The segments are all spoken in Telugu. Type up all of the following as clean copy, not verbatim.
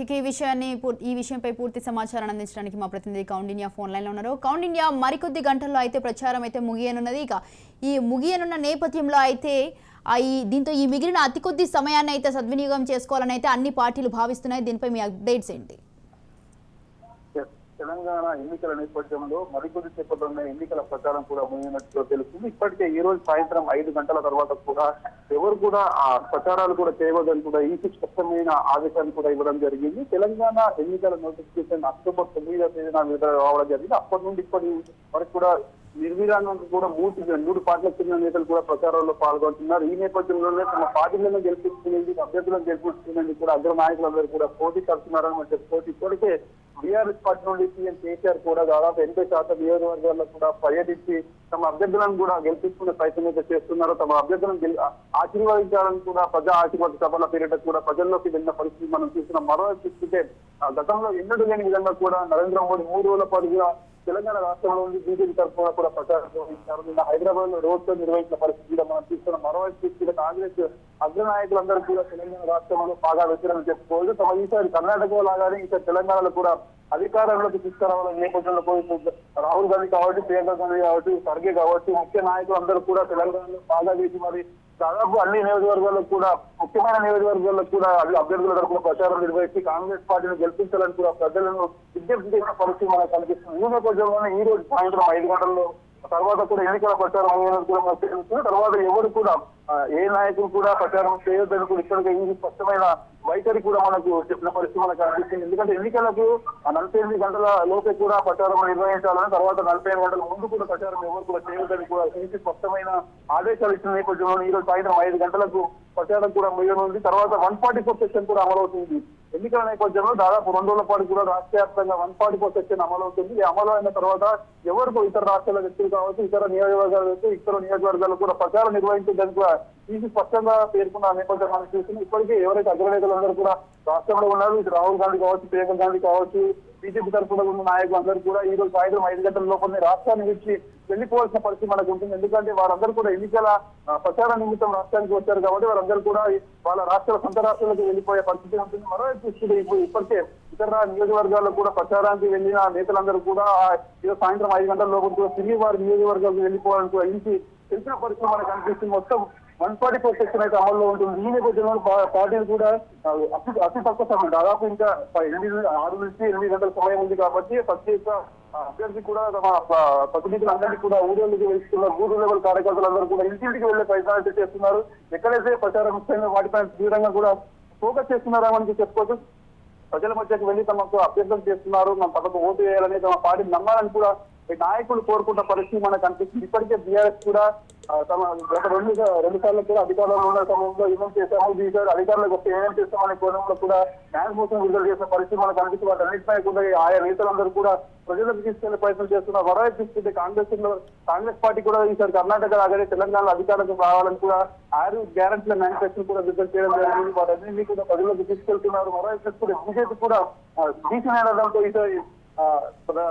ఈ విషయంపై పూర్తి సమాచారాన్ని అందించడానికి మా ప్రతినిధి కౌండిన్యా ఫోన్ లైన్ లో ఉన్నారు. కౌండిన్యా, మరికొద్ది గంటల్లో అయితే ప్రచారం అయితే ముగియనున్నది. ఇక ఈ ముగియనున్న నేపథ్యంలో అయితే దీంతో ఈ మిగిలిన అతి కొద్ది సమయాన్ని అయితే సద్వినియోగం చేసుకోవాలని అయితే అన్ని పార్టీలు భావిస్తున్నాయి. దీనిపై మీ అప్డేట్స్ ఏంటి? తెలంగాణ ఎన్నికల నేపథ్యంలో మరికొద్ది సేపట్లోనే ఎన్నికల ప్రచారం కూడా ముగినట్లు తెలుస్తుంది. ఇప్పటికే ఈ రోజు సాయంత్రం 5 గంటల తర్వాత కూడా ఎవరు కూడా ఆ ప్రచారాలు కూడా చేయవద్దని కూడా ఈసీ స్పష్టమైన ఆదేశాలు కూడా ఇవ్వడం జరిగింది. తెలంగాణ ఎన్నికల నోటిఫికేషన్ అక్టోబర్ 9వ తేదీన విడుదల రావడం జరిగింది. అప్పటి నుండి ఇప్పటి వరకు కూడా నిర్విరామంగా కూడా మూడు పార్టీలకు చెందిన నేతలు కూడా ప్రచారంలో పాల్గొంటున్నారు. ఈ నేపథ్యంలోనే తమ పార్టీలను గెలిపించుకునేందుకు అభ్యర్థులను గెలిపించుకునేందుకు కూడా అగ్ర నాయకులందరూ కూడా పోటీ కడుతున్నారని చెప్పుకోవచ్చు. ఇప్పటికే బీఆర్ఎస్ పార్టీ నుండి సీఎం కేసీఆర్ కూడా దాదాపు 80% నియోజకవర్గాల్లో కూడా పర్యటించి తమ అభ్యర్థులను కూడా గెలిపించుకునే ప్రయత్నం అయితే చేస్తున్నారు. తమ అభ్యర్థులను ఆశీర్వదించాలని కూడా ప్రజా ఆశీర్వాద సభల పీరియడ్ కూడా ప్రజల్లోకి వెళ్ళిన పరిస్థితి మనం చూస్తున్నాం. మరోవైపు చూస్తుంటే గతంలో ఎన్నడూ లేని విధంగా కూడా నరేంద్ర మోడీ 3 రోజుల పాటుగా తెలంగాణ రాష్ట్రంలో ఉండి బీజేపీ తరఫున కూడా ప్రచారం నిర్వహించారు. నిన్న హైదరాబాద్ లో రోడ్ షో నిర్వహించిన పరిస్థితి కూడా మనం చూస్తున్నాం. మరోవైపు చూస్తే కాంగ్రెస్ అగ్రనాయకులందరూ కూడా తెలంగాణ రాష్ట్రంలో బాగా వ్యతిరేకం చెప్పుకోవచ్చు. తమ ఈసారి కర్ణాటకలో లాగానే ఈసారి తెలంగాణలో కూడా అధికారంలోకి తీసుకురావాలనే నేపథ్యంలో రాహుల్ గాంధీ కావచ్చు, ప్రియాంక గాంధీ కావచ్చు, ఖర్గే కావచ్చు, ముఖ్య నాయకులు అందరూ కూడా తెలంగాణలో బాగా వేసి మరి దాదాపు అన్ని నియోజకవర్గాల్లో కూడా ముఖ్యమైన నియోజకవర్గాల్లో కూడా అభ్యర్థుల తరఫున ప్రచారం నిర్వహించి కాంగ్రెస్ పార్టీని గెలిపించాలని కూడా ప్రజలను విజ్ఞప్తి చేసిన పరిస్థితి మనకు కనిపిస్తుంది. ఈ నేపథ్యంలోనే ఈ రోజు సాయంత్రం 5 గంటల్లో తర్వాత కూడా ఎన్నికల ప్రచారం కూడా మనకు తెలుస్తుంది. తర్వాత ఎవరు కూడా ఏ నాయకులు కూడా ప్రచారం చేయొద్దని కూడా ఇప్పటికే ఈ స్పష్టమైన వైఖరి కూడా మనకు చెప్పిన పరిస్థితి మనకు కనిపిస్తుంది. ఎందుకంటే ఎన్నికలకు 48 గంటల లోపే కూడా ప్రచారం నిర్వహించాలని, తర్వాత 45 గంటల ముందు కూడా ప్రచారం ఎవరు కూడా చేయొద్దని కూడా స్పష్టమైన ఆదేశాలు ఇచ్చిన నేపథ్యంలో ఈ రోజు సాయంత్రం 5 గంటలకు ప్రచారం కూడా ముగియనుంది. తర్వాత 144 సెక్షన్ కూడా అమలవుతుంది. ఎన్నికల నేపథ్యంలో దాదాపు 2 రోజుల పాటు కూడా రాష్ట్ర వ్యాప్తంగా 144 సెక్షన్ అమలవుతుంది. ఈ అమలు అయిన తర్వాత ఎవరికి ఇతర రాష్ట్రాల వ్యక్తులు కావచ్చు, ఇతర నియోజకవర్గాలు కూడా ప్రచారం నిర్వహించడానికి కూడా ఈసీ స్పష్టంగా పేర్కొన్న నేపథ్యం మనం చూస్తున్నాం. ఇప్పటికే ఎవరైతే అగ్రనేతలందరూ కూడా రాష్ట్రంలో ఉన్నారు, ఇటు రాహుల్ గాంధీ కావచ్చు, ప్రియాంక గాంధీ కావచ్చు, బీజేపీ తరఫున ఉన్న నాయకులు అందరూ కూడా ఈ రోజు సాయంత్రం 5 గంటల లోపలనే రాష్ట్రాన్ని విడిచి వెళ్లిపోవాల్సిన పరిస్థితి మనకు ఉంటుంది. ఎందుకంటే వారందరూ కూడా ఎన్నికల ప్రచార నిమిత్తం రాష్ట్రానికి వచ్చారు కాబట్టి వారందరూ కూడా వాళ్ళ రాష్ట్రాల సొంత రాష్ట్రాలకు వెళ్లిపోయే పరిస్థితి ఉంటుంది. మరోవైపు చూస్తే ఇప్పటికే ఇతర నియోజకవర్గాల్లో కూడా ప్రచారానికి వెళ్లిన నేతలందరూ కూడా ఈరోజు సాయంత్రం 5 గంటల లోపల కూడా తిరిగి వారి నియోజకవర్గాలకు వెళ్లిపోవాలని కూడా ఇంటి తెలిసిన పరిస్థితి మనకు కనిపిస్తుంది. మొత్తం 144 సెక్షన్ అయితే అమల్లో ఉంటుంది. ఈ నేపథ్యంలో పార్టీలు కూడా అతి తక్కువ సమయం దాదాపు ఇంకా 6 నుంచి 8 గంటల సమయం ఉంది కాబట్టి ప్రత్యేక అభ్యర్థి కూడా తమ ప్రతినిధులందరినీ కూడా ఊళ్ళోకి వెళ్తున్నారు. బూత్ లెవెల్ కార్యకర్తలందరూ కూడా ఇంటింటికి వెళ్లే ప్రయత్నాలు చేస్తున్నారు. ఎక్కడైతే ప్రచారం ఇస్తాయో వాటిపై తీవ్రంగా కూడా ఫోకస్ చేస్తున్నారని చెప్పుకోవచ్చు. ప్రజల మధ్యకు వెళ్లి తమకు అభ్యర్థం చేస్తున్నారు, తమకు ఓటు వేయాలని తమ పార్టీని నమ్మాలని కూడా నాయకులు కోరుకున్న పరిస్థితి మనకు అనిపిస్తుంది. ఇప్పటికే బీఆర్ఎస్ కూడా తమ గత 2 సార్లు కూడా అధికారంలో ఉన్న సమయంలో ఏమేం చేస్తామో ఈసారి అధికారులకు వస్తే ఏమేం చేస్తామనే కోణంలో కూడా న్యాయం కోసం విడుదల చేసిన పరిస్థితి మనకు అనిపిస్తుంది. వాటి అన్నింటిపై కూడా ఆయా నేతలందరూ కూడా ప్రజలకు తీసుకెళ్లే ప్రయత్నం చేస్తున్నారు. మరోవైపు చూస్తుంటే కాంగ్రెస్ పార్టీ కూడా ఈసారి కర్ణాటక లాగానే తెలంగాణలో అధికారంలో రావాలని కూడా 6 గ్యారెంటీల మేనిఫెస్టో కూడా విడుదల చేయడం జరిగింది. వాటన్నింటినీ కూడా ప్రజలకు తీసుకెళ్తున్నారు. మరోవైపు చూస్తుంటే బీజేపీ కూడా బీసీ నినాదంతో ఈసారి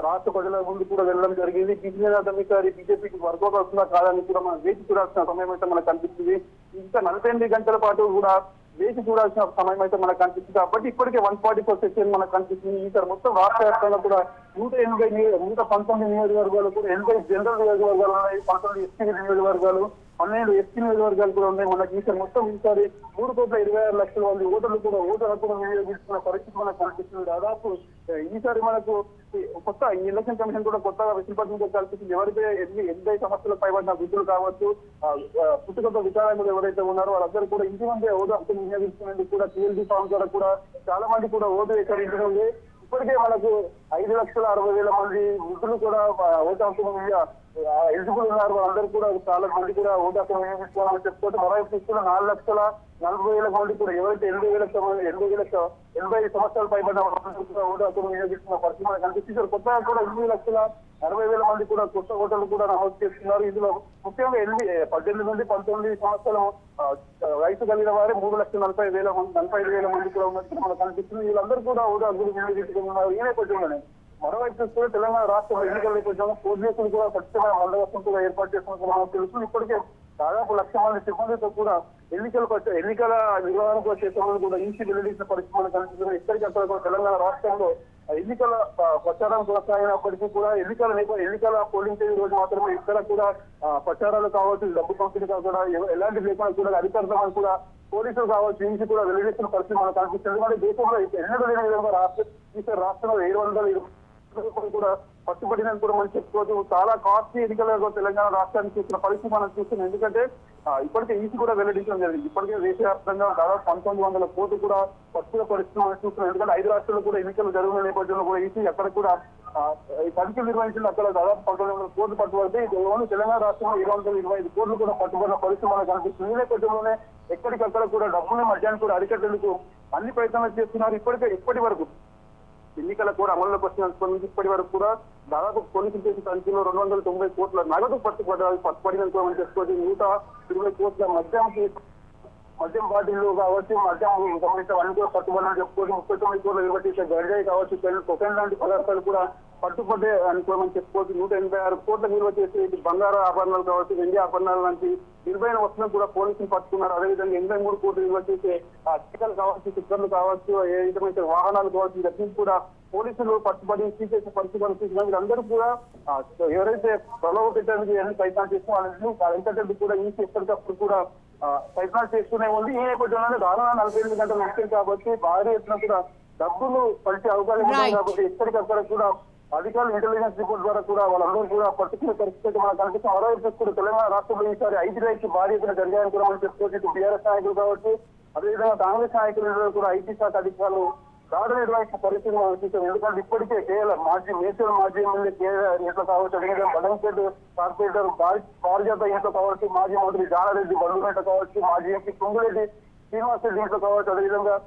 రాష్ట్ర ప్రజల ముందు కూడా వెళ్ళడం జరిగింది. బీసీ నినాదం ఈసారి బీజేపీకి వర్కౌట్ అవుతుందా కాదని కూడా మనం వేచి చూడాల్సిన సమయం అయితే మనకు కనిపిస్తుంది. ఇంకా 48 గంటల పాటు కూడా వేచి చూడాల్సిన సమయం అయితే మనకు కనిపిస్తుంది. కాబట్టి ఇప్పటికే 144 సెక్షన్ మనకు కనిపిస్తుంది. ఈసారి మొత్తం రాష్ట్ర వ్యాప్తంగా కూడా 119 నియోజకవర్గాలు కూడా 80 జనరల్ నియోజకవర్గాలు ఉన్నాయి, 19 ఎస్టీ నియోజకవర్గాలు, 12 ఎస్టీ నియోజకవర్గాలు కూడా ఉన్నాయి. మనకి ఈసారి మొత్తం ఈసారి 3,26,00,000 మంది ఓటర్లు కూడా ఓటు హక్కును వినియోగించుకున్న పరిస్థితి మనకు కనిపిస్తుంది. దాదాపు ఈసారి మనకు కొత్త ఎలక్షన్ కమిషన్ కూడా కొత్తగా వెసులుబాటు కల్పిస్తుంది. ఎవరైతే 80 సంవత్సరాలకు పైబడిన వృద్ధులు కావచ్చు, పుట్టుకతో విచారాలు ఎవరైతే ఉన్నారో వాళ్ళందరూ కూడా ఇంటి ముందే ఓటు హక్కును వినియోగించుకునేందుకు కూడా టీఎల్డీ ఫామ్ ద్వారా కూడా చాలా మంది కూడా ఓటు వేశారు. ఇంటి ముందే ఇప్పటికే మనకు 5,60,000 మంది వృద్ధులు కూడా ఓటు హక్కును ఎలిజిబుల్ ఉన్నారు. వాళ్ళందరూ కూడా చాలా మంది కూడా ఓటు హక్కును వినియోగించుకోవాలని చెప్పుకోవచ్చు. మరోవైపు తీసుకున్న 4,40,000 మంది కూడా ఎవరైతే 80 సంవత్సరాలు పైబడిన ఓటు హక్కును వినియోగిస్తున్న పరిస్థితి మనకు కనిపిస్తుంది. కొత్తగా కూడా 8,60,40,000 మంది కూడా కొత్త ఓటర్లు కూడా నమోదు చేస్తున్నారు. ఇందులో ముఖ్యంగా 18 నుండి 19 సంవత్సరం వయసు కలిగిన వారే 3,45,000 మంది కూడా ఉన్నట్టు మనకు కనిపిస్తుంది. వీళ్ళందరూ కూడా ఓటు హక్కును వినియోగించుకున్నారు. ఈ నేపథ్యంలోనే మరోవైపు చూస్తే తెలంగాణ రాష్ట్ర ఎన్నికల నేపథ్యంలో పోలీసులు కూడా ఖచ్చితంగా బందోబస్తు కూడా ఏర్పాటు చేస్తున్నట్టు మనకు తెలుస్తుంది. ఇప్పటికే దాదాపు 1,00,000 మంది సిబ్బందితో కూడా ఎన్నికల నిర్వహణకు వచ్చే సిబ్బంది కూడా ఈసీ వెల్లడించిన పరిస్థితి మనకు కనిపిస్తుంది. ఎక్కడికక్కడ కూడా తెలంగాణ రాష్ట్రంలో ఎన్నికల ప్రచారం కొనసాగినప్పటికీ కూడా ఎన్నికల పోలింగ్ తేదీ రోజు మాత్రమే ఇక్కడ కూడా ప్రచారాలు కావచ్చు, డబ్బు పంపిణీ కూడా ఎలాంటి లేకుండా కూడా అధికారులు కూడా పోలీసులు కావచ్చు ఈసీ కూడా వెల్లడిస్తున్న పరిస్థితి మనకు కనిపిస్తుంది. ఎందుకంటే దేశంలో ఎన్నడూ లేని విధంగా రాష్ట్రంలో 720 కూడా పట్టుబడినది కూడా మనం చెప్పుకోవచ్చు. చాలా కాస్ట్లీ ఎన్నికల తెలంగాణ రాష్ట్రానికి చూసిన పరిస్థితి మనం చూస్తున్నాం. ఎందుకంటే ఇప్పటికే ఈసీ కూడా వెల్లడించడం జరిగింది. ఇప్పటికే దేశవ్యాప్తంగా దాదాపు 1,900 కోట్లు కూడా పట్టుకున్న పరిస్థితి మనం చూస్తున్నాం. ఎందుకంటే 5 రాష్ట్రాల్లో కూడా ఎన్నికలు జరుగుతున్న నేపథ్యంలో కూడా ఈసీ అక్కడ కూడా తనిఖీలు నిర్వహించిన అక్కడ దాదాపు 1,900 కోట్లు పట్టుబడితే ఓన్లీ తెలంగాణ రాష్ట్రంలో 725 కోట్లు కూడా పట్టుబడిన పరిస్థితి మనకు కనిపిస్తుంది. ఈ నేపథ్యంలోనే ఎక్కడికక్కడ కూడా డబ్బుని మధ్యాహ్నం కూడా అరికట్టేందుకు అన్ని ప్రయత్నాలు చేస్తున్నారు. ఇప్పటి వరకు ఎన్నికల కూడా అమల్లోకి వచ్చిన ఇప్పటి వరకు కూడా దాదాపు పోలీసులు చేసిన తనిఖీలో 290 కోట్ల నగదు పట్టుబడినట్టు మనం చెప్పుకోవచ్చు. 120 కోట్ల మద్యం బాటిల్లు కావచ్చు, మద్యం సంబంధించిన అన్ని కూడా పట్టుబడినట్టు చెప్పుకోవచ్చు. 39 కోట్ల విలువ చేసే గంజాయి కావచ్చు, కొకైన్ లాంటి పదార్థాలు కూడా పట్టుబడ్డే అనుకోమని చెప్పుకోవచ్చు. 186 కోట్ల విలువ చేసే బంగారు ఆభరణాలు కావచ్చు, వెండి ఆభరణాలు లాంటి విలువైన వస్తువులను కూడా పోలీసులు పట్టుకున్నారు. అదేవిధంగా 83 కోట్ల విలువ చేసే టికెట్లు కావచ్చు, టిక్కర్లు కావచ్చు, ఏ విధమైన వాహనాలు కావచ్చు, ఇవన్నీ కూడా పోలీసులు పట్టుబడి తీసేసే పరిస్థితి కనిపిస్తున్నారు. వీరందరూ కూడా ఎవరైతే ప్రలోభ పెట్టడానికి ఎన్ని ప్రయత్నాలు చేస్తూ వాళ్ళని కూడా ఈసీ ఎప్పటికప్పుడు కూడా ప్రయత్నాలు చేస్తూనే ఉంది. ఈ నేపథ్యంలోనే దాదాపు 48 గంటల ముఖ్యం కాబట్టి భారీ ఎత్తున కూడా డబ్బులు పలిచే అవకాశం ఉంటుంది. కాబట్టి ఎక్కడికక్కడ కూడా అధికారులు ఇంటెలిజెన్స్ రిపోర్ట్ ద్వారా కూడా వాళ్ళందరూ కూడా పట్టుకునే పరిస్థితి మనకు కనిపిస్తుంది. మరోవైపు కూడా తెలంగాణ రాష్ట్రంలో ఈసారి 5 రైట్స్ భారీ ఎత్తున జరిగాయని కూడా మనం చెప్పుకోవచ్చు. టీఆర్ఎస్ నాయకులు కావచ్చు, అదేవిధంగా కాంగ్రెస్ నాయకులు కూడా ఐటీ శాఖ అధికారులు దాడులు నిర్వహించిన పరిస్థితి మనం చూసాం. ఎందుకంటే ఇప్పటికే కేవలం మాజీ ఎమ్మెల్యే కేఆర్ ఇంట్లో కావచ్చు, అదేవిధంగా బడంపేట కార్పొరేటర్ పారిజాత ఇంట్లో కావచ్చు, మాజీ మంత్రి జానారెడ్డి బండుపేట కావచ్చు, మాజీ ఎంపీ కుంగురెడ్డి శ్రీనివాస్ రెడ్డి ఇంట్లో కావచ్చు, అదేవిధంగా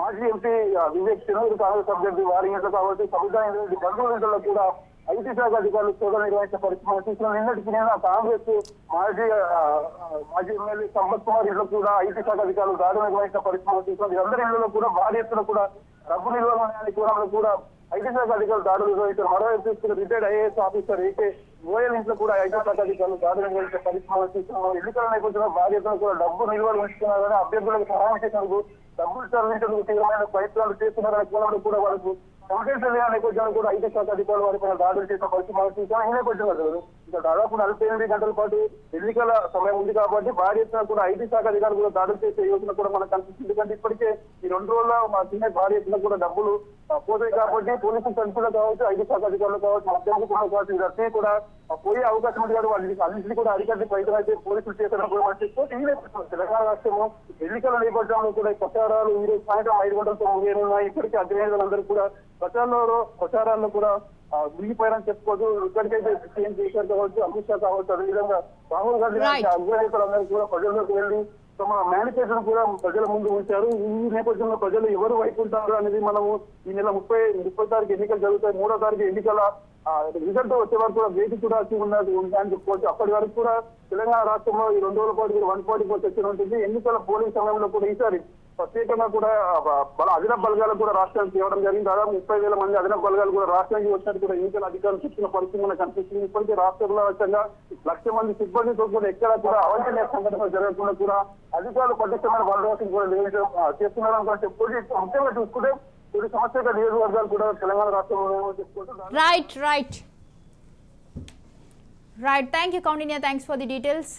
మాజీ ఎంపీ వివేక్ చెన్నూరు కాంగ్రెస్ అభ్యర్థి వారి ఇంట్లో కావచ్చు, సముదాయం రెడ్డి బంధువుల ఇంట్లో కూడా ఐటీ శాఖ అధికారులు సోదరు నిర్వహించిన పరిస్థితి మనం చూస్తున్నాం. నిన్నటికి కాంగ్రెస్ మాజీ ఎమ్మెల్యే సంపత్ కుమార్ ఇంట్లో కూడా ఐటీ శాఖ అధికారులు దాడులు నిర్వహించిన పరిస్థితి మనం చూస్తున్నాం. వీరందరి ఇళ్లలో కూడా భారీ ఎత్తున కూడా డబ్బు నిర్వహణ కూడా ఐటీ శాఖ అధికారులు దాడులు నిర్వహించారు. మరోవైపు చూస్తున్న retired IAS officer AK Goyal ఇంట్లో కూడా ఐటీ శాఖ అధికారులు దాడులు నిర్వహించే పరిస్థితి మనం చూస్తున్నాం. ఎన్నికల నేపథ్యంలో భారీ ఎత్తున కూడా డబ్బు నిల్వలు ఉంచుతున్నారని, అభ్యర్థులకు సహాయం చేసేందుకు డబ్బులు చెల్లించేందుకు తీవ్రమైన ప్రయత్నాలు చేస్తున్నారని కోణంలో కూడా వాళ్ళకు సంకేతాలు నేపథ్యంలో కూడా ఐటీ శాఖ అధికారులు వారి పైన దాడులు చేసిన పరిస్థితి మనం చూసాం. ఈ నేపథ్యంలో ఇంకా దాదాపు 48 గంటల పాటు ఎన్నికల సమయం ఉంది కాబట్టి భారీ ఎత్తున కూడా ఐటీ శాఖ అధికారులు కూడా దాడులు చేసే యోజన కూడా మనకు కనిపిస్తుంది. ఎందుకంటే ఇప్పటికే ఈ 2 రోజుల్లో మా చిన్న భారీ ఎత్తున కూడా డబ్బులు పోతాయి కాబట్టి పోలీసులు సంస్థలు కావచ్చు, ఐటీ శాఖ అధికారులు కావచ్చు, మధ్యాహ్నం కావచ్చు, ఇవన్నీ కూడా పోయే అవకాశం ఉంది కాబట్టి వాళ్ళకి అన్నింటినీ కూడా అధికారులు ప్రయత్నం అయితే పోలీసులు చేసిన కూడా మనం చెప్పుకోవచ్చు. ఈ నేపథ్యంలో తెలంగాణ రాష్ట్రంలో ఎన్నికల నేపథ్యంలో కూడా ప్రచారాలు ఈ రోజు సాయంత్రం 5 గంటలతో ముగియనున్నాయి. ఇప్పటికే అధినేతలందరూ కూడా ప్రచారాల్లో కూడా ముగిపోయారని చెప్పుకోవచ్చు. ఇక్కడికైతే సీఎం కేసీఆర్ కావచ్చు, అమిత్ షా కావచ్చు, అదేవిధంగా రాహుల్ గాంధీ లాంటి అధినేతలందరూ కూడా ప్రజల్లోకి వెళ్లి తమ మేనిఫెస్టోను కూడా ప్రజల ముందు ఉంచారు. ఈ నేపథ్యంలో ప్రజలు ఎవరు వైపు ఉంటారు అనేది మనము ఈ నెల 30 తారీఖు ఎన్నికలు జరుగుతాయి. 3వ తారీఖు ఎన్నికల రిజల్ట్ వచ్చే వరకు కూడా వేచి కూడా ఉందని చెప్పుకోవచ్చు. అప్పటి వరకు కూడా తెలంగాణ రాష్ట్రంలో ఈ 2 రోజుల పాటు 144 చర్చలు ఉంటుంది. ఎన్నికల పోలింగ్ సమయంలో కూడా ఈసారి ప్రత్యేకంగా కూడా అదనపు బలగాలు కూడా రాష్ట్రానికి ఇవ్వడం జరిగింది. దాదాపు 30,000 మంది అదనపు బలగాలు కూడా రాష్ట్రానికి వచ్చినట్టు కూడా ఎన్నికల అధికారులు చెప్పిన పరిస్థితి మనకు కనిపిస్తుంది. ఇప్పటికే రాష్ట్రంలో వ్యాప్తంగా 1,00,000 మంది సిబ్బందితో కూడా ఎక్కడ కూడా అవాంఛనీయ సంఘటనలు జరగకుండా కూడా అధికారులు పటిష్టమైన బందోబస్తు కూడా చేస్తున్నారని కూడా చెప్పుకోవచ్చు. ముఖ్యంగా చూసుకుంటే కొన్ని సమస్యగా నియోజకవర్గాలు కూడా తెలంగాణ రాష్ట్రంలో చెప్పుకోవచ్చు. Right thank you Kaundinya, thanks for the details.